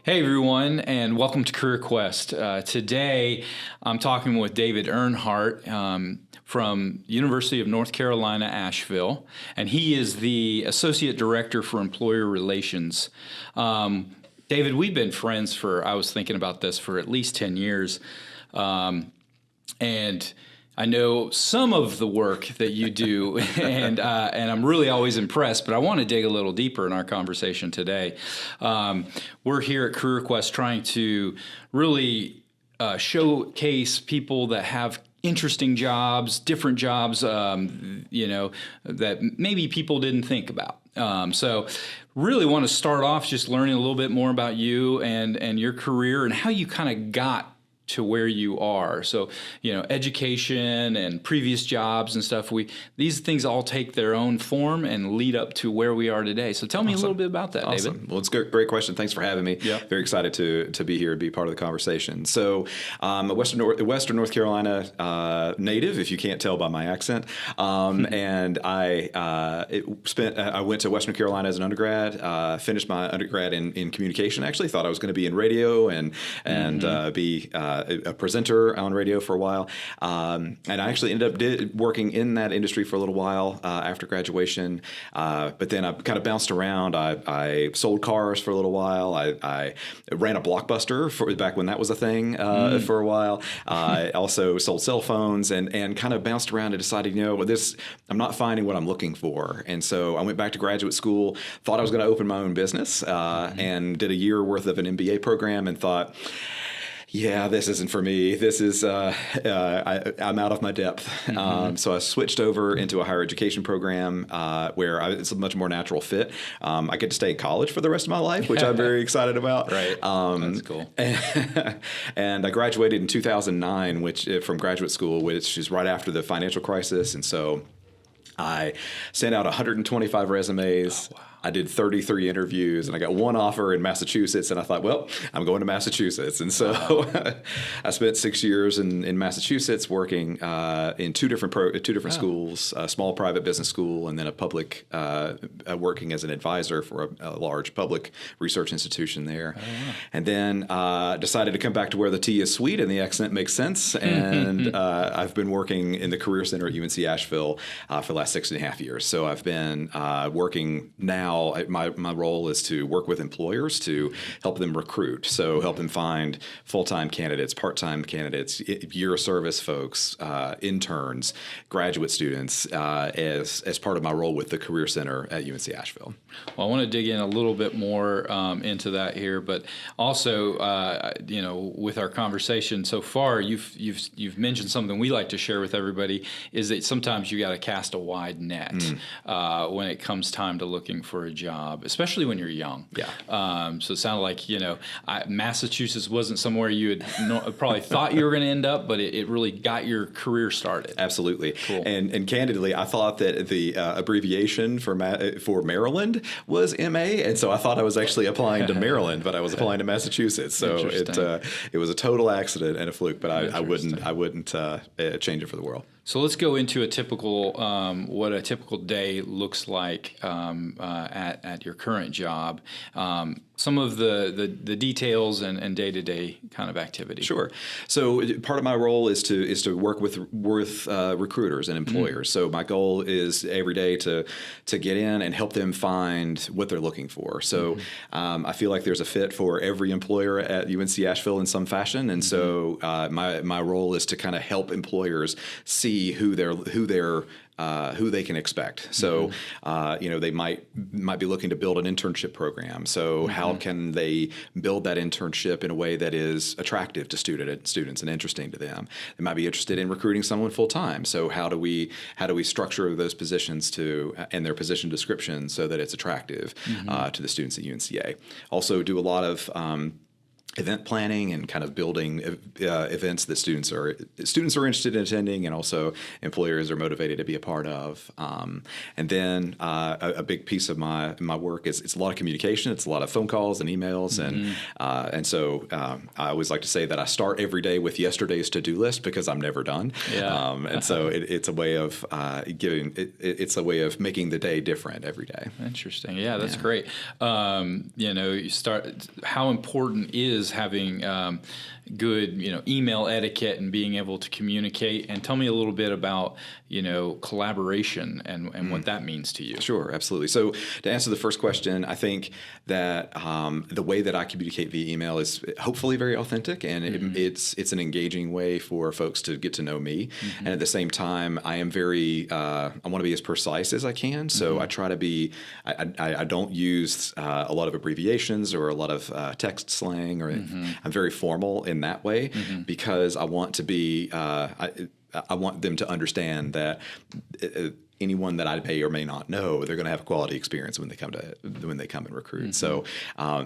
Hey everyone, and welcome to Career Quest. Today, I'm talking with David Earnhardt from University of North Carolina, Asheville, and he is the Associate Director for Employer Relations. David, we've been friends I was thinking about this, for at least 10 years, and I know some of the work that you do, and I'm really always impressed, but I want to dig a little deeper in our conversation today. We're here at Career Quest trying to really showcase people that have interesting jobs, different jobs, that maybe people didn't think about. So really want to start off just learning a little bit more about you and your career and how you kind of got to where you are. So, education and previous jobs and stuff, these things all take their own form and lead up to where we are today. So tell me a little bit about that, David. Well, it's a great question. Thanks for having me. Yeah. Very excited to be here and be part of the conversion. So, a Western North Carolina native, if you can't tell by my accent. And I went to Western Carolina as an undergrad, finished my undergrad in communication. Actually thought I was going to be in radio and be a presenter on radio for a while, and I actually ended up working in that industry for a little while after graduation. But then I kind of bounced around. I sold cars for a little while. I ran a Blockbuster back when that was a thing for a while. I also sold cell phones and kind of bounced around and decided, I'm not finding what I'm looking for. And so I went back to graduate school, thought I was going to open my own business, and did a year worth of an MBA program and thought, yeah, this isn't for me. This is, I'm out of my depth. So I switched over into a higher education program where it's a much more natural fit. I get to stay in college for the rest of my life, which I'm very excited about. Right. That's cool. And I graduated in 2009, from graduate school, which is right after the financial crisis. And so I sent out 125 resumes. Oh, wow. I did 33 interviews, and I got one offer in Massachusetts, and I thought, well, I'm going to Massachusetts. And so I spent 6 years in Massachusetts working in two different schools, a small private business school and then a public, working as an advisor for a large public research institution there. Oh, wow. And then decided to come back to where the T is sweet and the accent makes sense. And I've been working in the Career Center at UNC Asheville for the last 6.5 years. So I've been working now. My role is to work with employers to help them recruit. So help them find full-time candidates, part-time candidates, year of service folks, interns, graduate students as part of my role with the Career Center at UNC Asheville. Well, I want to dig in a little bit more into that here, but also, with our conversation so far, you've mentioned something we like to share with everybody is that sometimes you got to cast a wide net when it comes time to looking for a job, especially when you're young. Yeah. So it sounded like, Massachusetts wasn't somewhere you had probably thought you were going to end up, but it really got your career started. Absolutely. Cool. And candidly, I thought that the abbreviation for Maryland was MA, and so I thought I was actually applying to Maryland, but I was applying to Massachusetts. So it was a total accident and a fluke, but I wouldn't change it for the world. So let's go into what a typical day looks like at your current job. Some of the details and day-to-day kind of activity. Sure. So part of my role is to work with recruiters and employers. So my goal is every day to get in and help them find what they're looking for. So I feel like there's a fit for every employer at UNC Asheville in some fashion, and so my role is to kind of help employers see who they can expect. So, they might be looking to build an internship program. So how can they build that internship in a way that is attractive to students and interesting to them? They might be interested in recruiting someone full time. So how do we structure those positions and their position description so that it's attractive to the students at UNCA? Also do a lot of event planning and kind of building events that students are interested in attending, and also employers are motivated to be a part of. And then a big piece of my work is it's a lot of communication. It's a lot of phone calls and emails, and so I always like to say that I start every day with yesterday's to-do list because I'm never done. Yeah. And so it's a way of it's a way of making the day different every day. Interesting. Yeah, that's great. You start. How important is having good, email etiquette and being able to communicate? And tell me a little bit about, collaboration and what that means to you. Sure, absolutely. So to answer the first question, I think that the way that I communicate via email is hopefully very authentic, and it's an engaging way for folks to get to know me. And at the same time, I am I want to be as precise as I can. So I try to be. I don't use a lot of abbreviations or a lot of text slang, or I'm very formal in that way because I want to be. I want them to understand that anyone that I may or may not know, they're going to have a quality experience when they come and recruit. So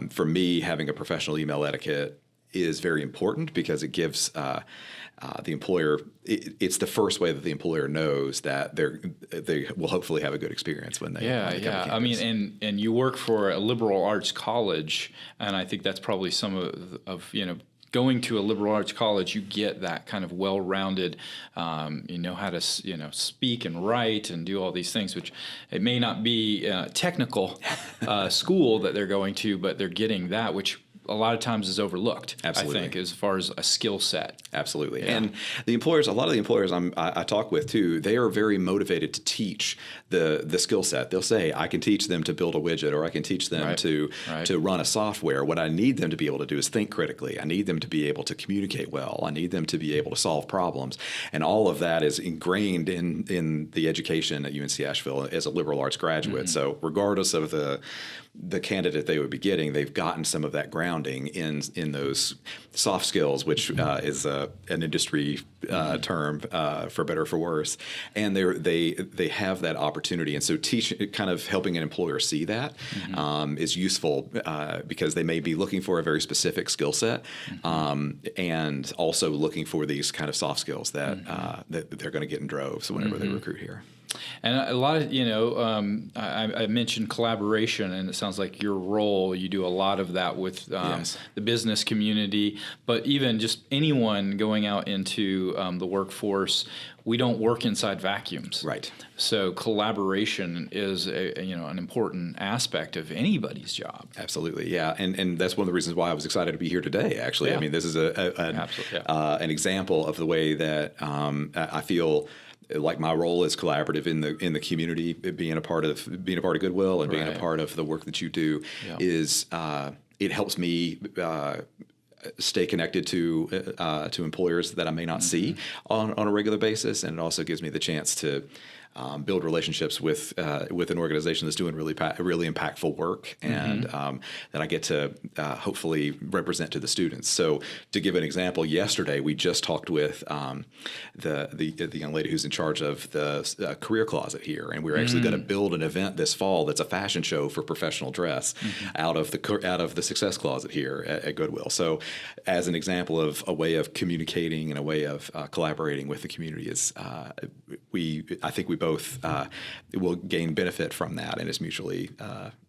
for me, having a professional email etiquette is very important because it gives the employer. It's the first way that the employer knows that they will hopefully have a good experience when they come to campus. I mean, and you work for a liberal arts college, and I think that's probably some of going to a liberal arts college, you get that kind of well-rounded, you know how to speak and write and do all these things, which it may not be technical school that they're going to, but they're getting that, which a lot of times is overlooked. Absolutely. I think, as far as a skill set. Absolutely. Yeah. And the employers, a lot of the employers I talk with too, they are very motivated to teach the skill set. They'll say, I can teach them to build a widget, or I can teach them to run a software. What I need them to be able to do is think critically. I need them to be able to communicate well. I need them to be able to solve problems. And all of that is ingrained in the education at UNC Asheville as a liberal arts graduate. So regardless of the candidate they would be getting, they've gotten some of that grounding in those soft skills, which is an industry term for better or for worse, and they have that opportunity, and so kind of helping an employer see that is useful because they may be looking for a very specific skill set, and also looking for these kind of soft skills that they're going to get in droves whenever they recruit here. And a lot of, I mentioned collaboration, and it sounds like your role, you do a lot of that with the business community, but even just anyone going out into the workforce. We don't work inside vacuums. Right. So collaboration is an important aspect of anybody's job. Absolutely, yeah. And that's one of the reasons why I was excited to be here today, actually. Yeah. I mean, this is an example of the way that I feel like my role is collaborative in the community, being a part of Goodwill and being a part of the work that you do is it helps me stay connected to employers that I may not see on a regular basis, and it also gives me the chance to build relationships with an organization that's doing really impactful work, and that I get to hopefully represent to the students. So to give an example, yesterday we just talked with the young lady who's in charge of the career closet here, and we're actually going to build an event this fall that's a fashion show for professional dress out of the Success Closet here at Goodwill. So as an example of a way of communicating and a way of collaborating with the community is I think we both will gain benefit from that, and it's mutually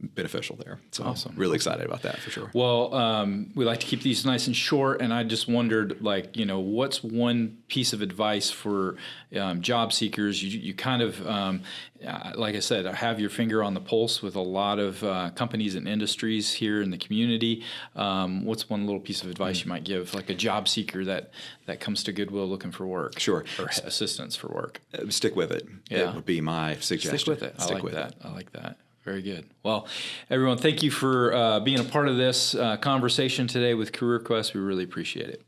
beneficial there. So awesome. Really excited about that for sure. Well, we like to keep these nice and short, and I just wondered, what's one piece of advice for job seekers? You kind of, like I said, have your finger on the pulse with a lot of companies and industries here in the community. What's one little piece of advice you might give, like a job seeker that comes to Goodwill looking for work? Sure. Or assistance for work. Stick with it. Yeah. It would be my suggestion. Stick with it. I like that. Very good. Well, everyone, thank you for being a part of this conversation today with Career Quest. We really appreciate it.